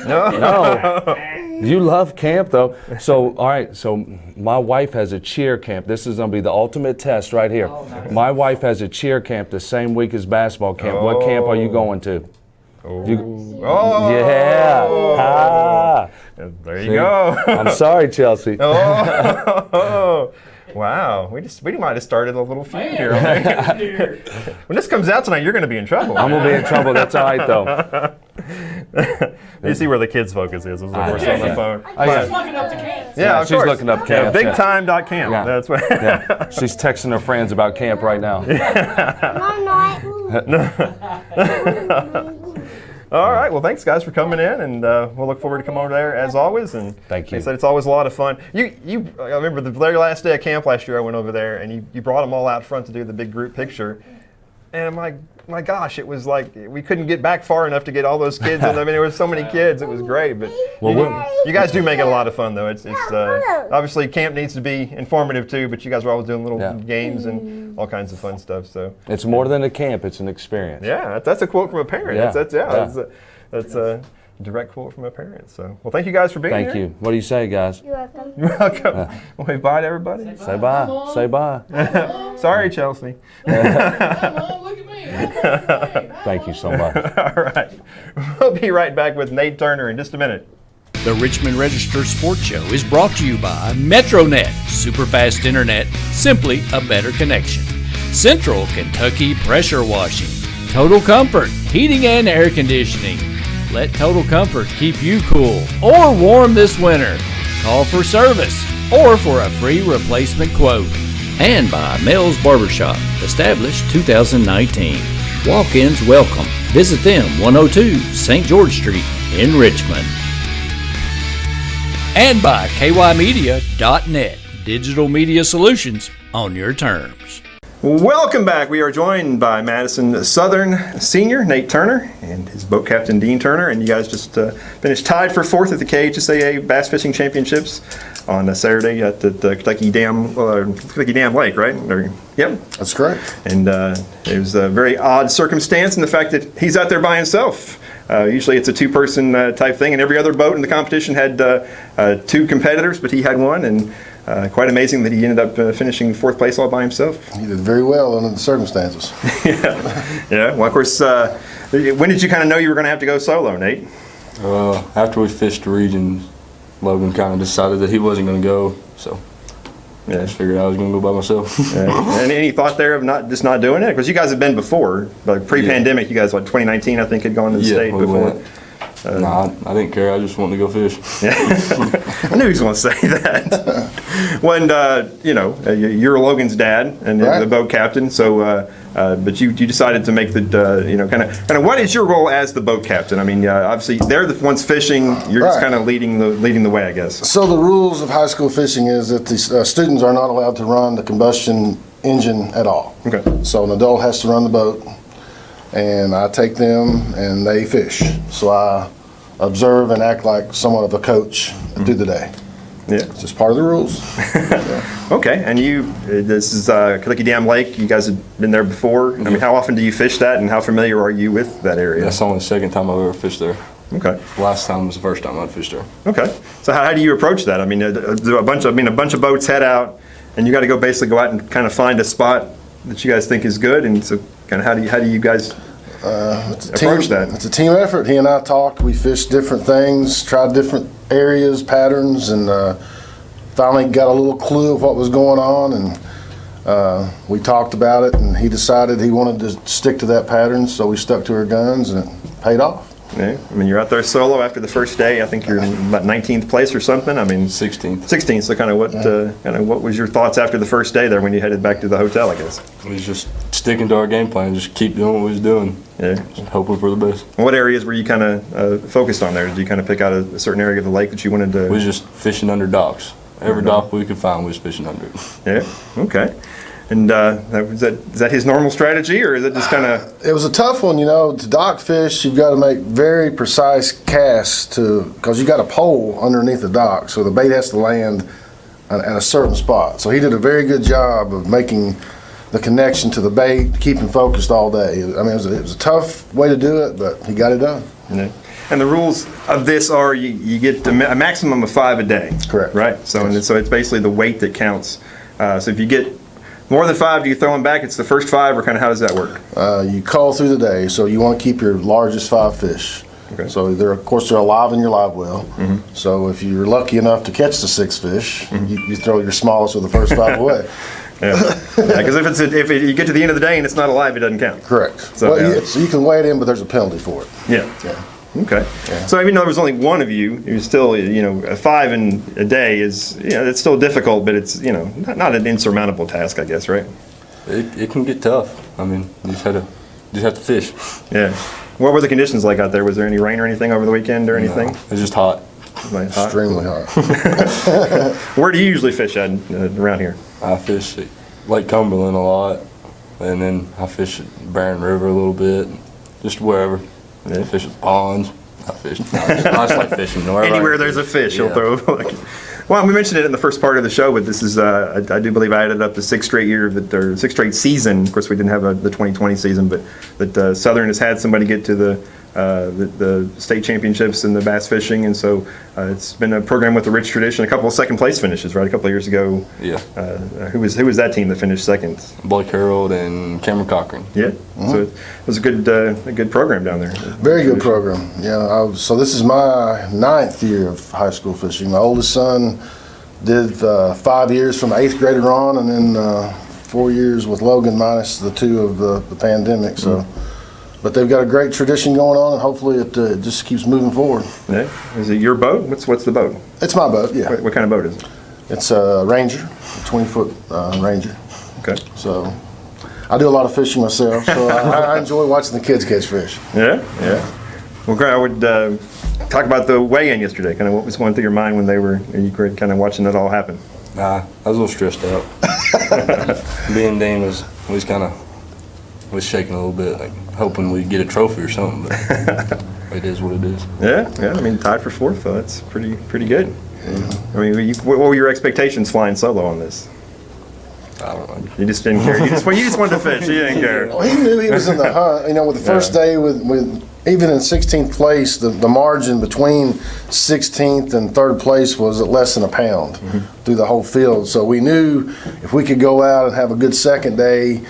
No. You love camp though. So, all right, so my wife has a cheer camp. This is going to be the ultimate test right here. My wife has a cheer camp the same week as basketball camp. What camp are you going to? Yeah. Ah. There you go. I'm sorry, Chelsea. Wow. We might have started a little feud here. When this comes out tonight, you're going to be in trouble. I'm going to be in trouble. That's all right, though. You see where the kids' focus is. Of course, on the phone. She's looking up to camp. Yeah, of she's course. looking up camp. Bigtime.camp. Yeah. That's what. Yeah. She's texting her friends about camp right now. All right. Well, thanks, guys, for coming in, and we'll look forward to coming over there as always. And thank you. Like I said, it's always a lot of fun. I remember the very last day of camp last year. I went over there, and you brought them all out front to do the big group picture. And my gosh, it was like we couldn't get back far enough to get all those kids. I mean, there was so many kids. It was great. But you guys do make it a lot of fun, though. It's obviously camp needs to be informative too. But you guys are always doing little games and all kinds of fun stuff. So it's more than a camp; it's an experience. Yeah, that's a quote from a parent. Yeah. That's a direct quote from a parent. So, well, thank you guys for being here. Thank you. What do you say, guys? You're welcome. You're welcome. Wave bye to everybody. Say bye. Say bye. Sorry, Chelsea. Look at me. Thank you so much. All right. We'll be right back with Nate Turner in just a minute. The Richmond Register Sports Show is brought to you by Metronet, super fast internet, simply a better connection. Central Kentucky Pressure Washing, Total Comfort, heating and air conditioning. Let Total Comfort keep you cool or warm this winter. Call for service or for a free replacement quote. And by MEL'S BARBER SHOP, established 2019. Walk-ins welcome. Visit them 102 St. George Street in Richmond. And by kymedia.net, digital media solutions on your terms. Welcome back. We are joined by Madison Southern senior Nate Turner and his boat captain Dean Turner, and you guys just finished tied for 4th at the KHSAA Bass Fishing Championships on Saturday at the Kentucky Dam Lake, right? Yep, that's correct. And it was a very odd circumstance in the fact that he's out there by himself. Usually it's a 2-person type thing, and every other boat in the competition had 2 competitors, but he had one, and quite amazing that he ended up finishing 4th place all by himself. He did very well under the circumstances. Yeah. Well, of course, when did you kind of know you were going to have to go solo, Nate? After we fished the region Logan kind of decided that he wasn't going to go, so I just figured I was going to go by myself. And any thought there of not doing it? Because you guys have been before, like pre-pandemic. You guys, like 2019, I think, had gone to the state before. No, I didn't care. I just wanted to go fish. Yeah. I knew he was going to say that. When you're Logan's dad and the boat captain, so but you decided to make the kind of what is your role as the boat captain? I mean, obviously they're the ones fishing. You're just kind of leading the way, I guess. So the rules of high school fishing is that the students are not allowed to run the combustion engine at all. Okay. So an adult has to run the boat, and I take them and they fish. So I observe and act like somewhat of a coach through the day. Yeah, it's just part of the rules. Okay, and this is Kalicki Dam Lake. You guys have been there before. I mean, how often do you fish that, and how familiar are you with that area? That's only the second time I've ever fished there. Okay. Last time was the first time I'd fished there. Okay. So how do you approach that? I mean, a bunch of boats head out, and you got to basically go out and kind of find a spot that you guys think is good, and so kind of how do you guys approach that? It's a team effort. He and I talked. We fished different things, tried different areas, patterns, and finally got a little clue of what was going on. And we talked about it, and he decided he wanted to stick to that pattern, so we stuck to our guns, and it paid off. Yeah, I mean, you're out there solo after the first day. I think you're in about 19th place or something. I mean, 16th. 16th. So kind of what was your thoughts after the first day there when you headed back to the hotel? I guess we was just sticking to our game plan, just keep doing what we was doing. Yeah, just hoping for the best. What areas were you kind of focused on there? Did you kind of pick out a certain area of the lake that you wanted to? We was just fishing under docks. Every dock we could find, we was fishing under it. Yeah. Okay. And is that his normal strategy, or is it just kind of? It was a tough one, To dock fish, you've got to make very precise casts because you got a pole underneath the dock, so the bait has to land at a certain spot. So he did a very good job of making the connection to the bait, keeping focused all day. I mean, it was a tough way to do it, but he got it done. Yeah. And the rules of this are you get a maximum of 5 a day. Correct. Right. So yes. So it's basically the weight that counts. So if you get more than 5, do you throw them back? It's the first 5, or kind of how does that work? You call through the day, so you want to keep your largest 5 fish. Okay. So they're alive in your live well. Mm-hmm. So if you're lucky enough to catch the 6 fish, you throw your smallest with the first 5 away. Yeah, because if you get to the end of the day and it's not alive, it doesn't count. Correct. So, so you can weigh it in, but there's a penalty for it. Yeah. Okay. Yeah. So even though there was only one of you, you're still, a 5 in a day is, it's still difficult, but it's, not an insurmountable task, I guess, right? It can get tough. I mean, you just have to fish. Yeah. What were the conditions like out there? Was there any rain or anything over the weekend or anything? No, it was just hot. Extremely hot. Where do you usually fish at around here? I fish at Lake Cumberland a lot, and then I fish at Barron River a little bit, just wherever. I fish at ponds. I just like fishing. Anywhere there's a fish, you'll throw. Well, we mentioned it in the first part of the show, but this is, I do believe I added up the 6th straight year, or 6th straight season. Of course, we didn't have the 2020 season, but that Southern has had somebody get to the state championships in the bass fishing, and so it's been a program with a rich tradition. A couple of second place finishes, right? A couple of years ago. Yeah. Who was that team that finished second? Blake Harold and Cameron Cochran. Yeah. So it was a good program down there. Very good program. Yeah. So this is my 9th year of high school fishing. My oldest son did 5 years from 8th grader on, and then 4 years with Logan minus the 2 of the pandemic. So. But they've got a great tradition going on, and hopefully it just keeps moving forward. Yeah. Is it your boat? What's the boat? It's my boat, yeah. What kind of boat is it? It's a Ranger, a 20-foot Ranger. Okay. So I do a lot of fishing myself, so I enjoy watching the kids catch fish. Yeah. Well, Greg, I would talk about the weigh-in yesterday. Kind of what was going through your mind when you were kind of watching it all happen? I was a little stressed out. Being Dean was shaking a little bit, like hoping we'd get a trophy or something, but it is what it is. Yeah. I mean, tied for 4th, though. That's pretty good. Yeah. I mean, what were your expectations flying solo on this? I don't know. You just didn't care. You just wanted to fish. You didn't care. Well, he knew he was in the hunt. With the first day, with even in 16th place, the margin between 16th and 3rd place was at less than a pound through the whole field. So we knew if we could go out and have a good second day,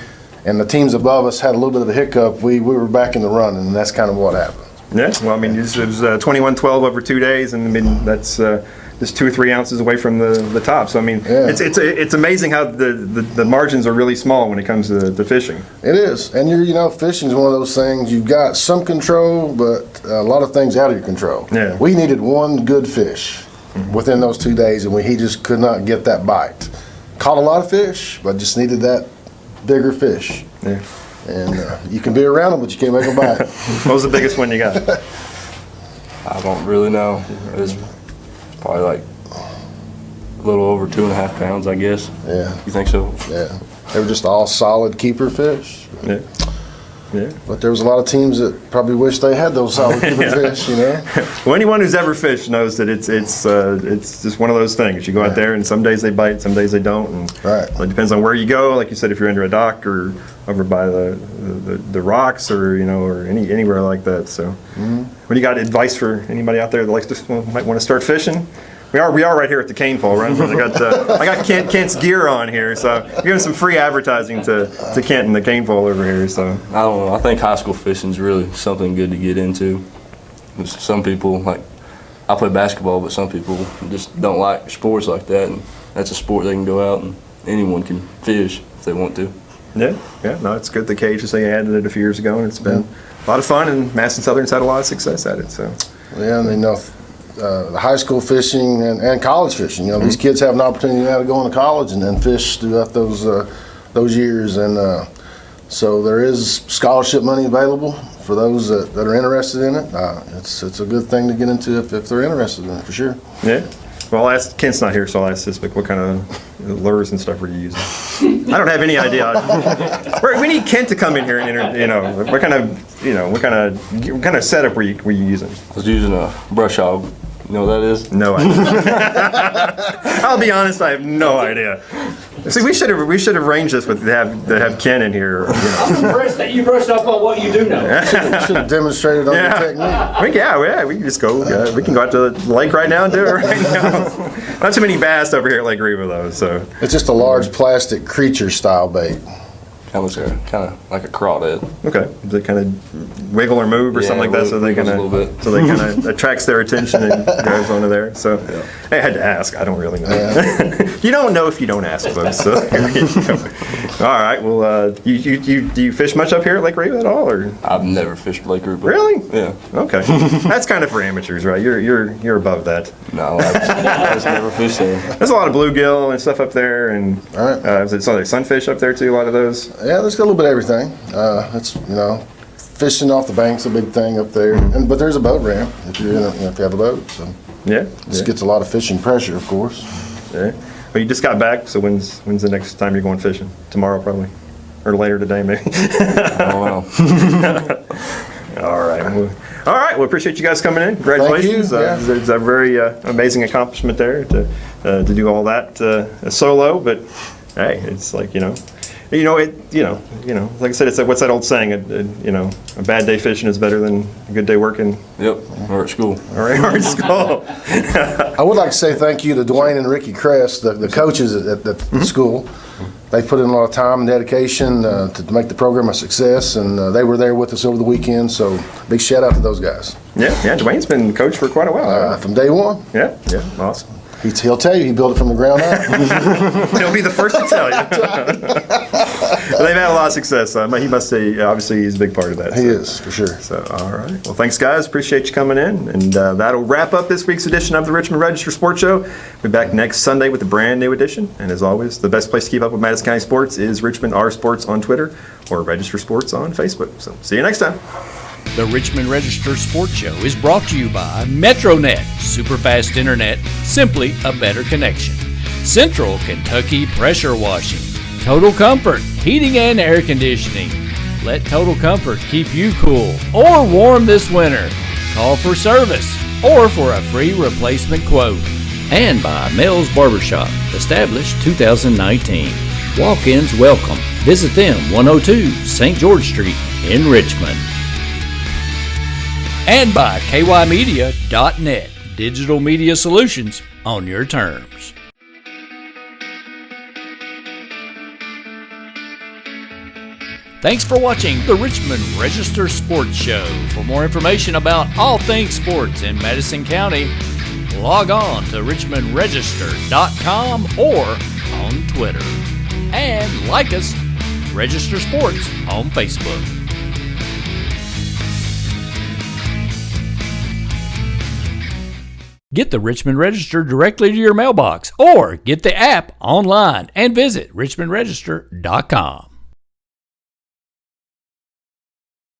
and the teams above us had a little bit of a hiccup, we were back in the running, and that's kind of what happened. Yeah, well, I mean, it was 21-12 over 2 days, and I mean, that's just 2 or 3 ounces away from the top. So I mean, it's amazing how the margins are really small when it comes to fishing. It is, and fishing is one of those things you've got some control, but a lot of things out of your control. Yeah. We needed one good fish within those 2 days, and he just could not get that bite. Caught a lot of fish, but just needed that bigger fish. Yeah. And you can be around them, but you can't make them bite. What was the biggest one you got? I don't really know. It's probably like a little over 2.5 pounds, I guess. Yeah. You think so? Yeah. They were just all solid keeper fish. Yeah. Yeah. But there was a lot of teams that probably wish they had those solid keeper fish, Well, anyone who's ever fished knows that it's just one of those things. You go out there, and some days they bite, some days they don't. And right. So it depends on where you go. Like you said, if you're under a dock or over by the rocks, or or anywhere like that. So, What do you got advice for anybody out there that likes to might want to start fishing? We are right here at the cane pole, right? I got Kent's gear on here, so you're giving some free advertising to Kent and the cane pole over here. So I don't know. I think high school fishing is really something good to get into. Some people, like, I play basketball, but some people just don't like sports like that, and that's a sport they can go out and anyone can fish if they want to. Yeah. No, it's good. The cage, they added it a few years ago, and it's been a lot of fun, and Madison Southern's had a lot of success at it. So yeah, and the high school fishing and college fishing. These kids have an opportunity now to go into college and fish throughout those years, and so there is scholarship money available for those that are interested in it. It's a good thing to get into if they're interested in it, for sure. Yeah. Well, Kent's not here, so I'll ask this, but what kind of lures and stuff were you using? I don't have any idea. We need Kent to come in here and what kind of setup were you using? I was using a brush hog. You know what that is? No idea. I'll be honest, I have no idea. See, we should have arranged this to have Ken in here. I'm impressed that you brushed up on what you do know. Should have demonstrated on the technique. We can just go. We can go out to the lake right now and do it right now. Not too many bass over here at Lake Reba though. So it's just a large plastic creature style bait. Kind of like a crawdad. Okay. Does it kind of wiggle or move or something like that, so they kind of attracts their attention and goes onto there. So I had to ask. I don't really know. Yeah. You don't know if you don't ask, folks. So here you go. All right. Well, do you fish much up here at Lake Reba at all, or? I've never fished Lake Reba. Really? Yeah. Okay. That's kind of for amateurs, right? You're above that. No, I've just never fished there. There's a lot of bluegill and stuff up there, and is it some sunfish up there too? A lot of those. Yeah, there's got a little bit of everything. It's fishing off the bank's a big thing up there, but there's a boat ramp if you're if you have a boat. So this gets a lot of fishing pressure, of course. Yeah. Well, you just got back, so when's the next time you're going fishing? Tomorrow, probably, or later today, maybe. Oh well. All right. Well, appreciate you guys coming in. Congratulations. It's a very amazing accomplishment there to do all that solo. But hey, it's like like I said, it's what's that old saying? A bad day fishing is better than a good day working. Yep, or at school. Or at school. I would like to say thank you to Dwayne and Ricky Crest, the coaches at the school. They put in a lot of time and dedication to make the program a success, and they were there with us over the weekend. So big shout out to those guys. Yeah. Dwayne's been coach for quite a while. From day one. Yeah, awesome. He'll tell you he built it from the ground up. He'll be the first to tell you. They've had a lot of success. He must say, obviously, he's a big part of that. He is, for sure. So, all right. Well, thanks, guys. Appreciate you coming in. And that'll wrap up this week's edition of the Richmond Register Sports Show. We'll be back next Sunday with a brand new edition. And as always, the best place to keep up with Madison County sports is Richmond R Sports on Twitter or Register Sports on Facebook. So, see you next time. The Richmond Register Sports Show is brought to you by Metronet, superfast internet, simply a better connection. Central Kentucky Pressure Washing, Total Comfort, heating and air conditioning. Let Total Comfort keep you cool or warm this winter. Call for service or for a free replacement quote. And by MEL'S BARBER SHOP, established 2019. Walk-ins welcome. Visit them 102 St. George Street in Richmond. And by kymedia.net, digital media solutions on your terms. Thanks for watching the Richmond Register Sports Show. For more information about all things sports in Madison County, log on to richmondregister.com or on Twitter. And like us, Register Sports on Facebook. Get the Richmond Register directly to your mailbox or get the app online and visit richmondregister.com.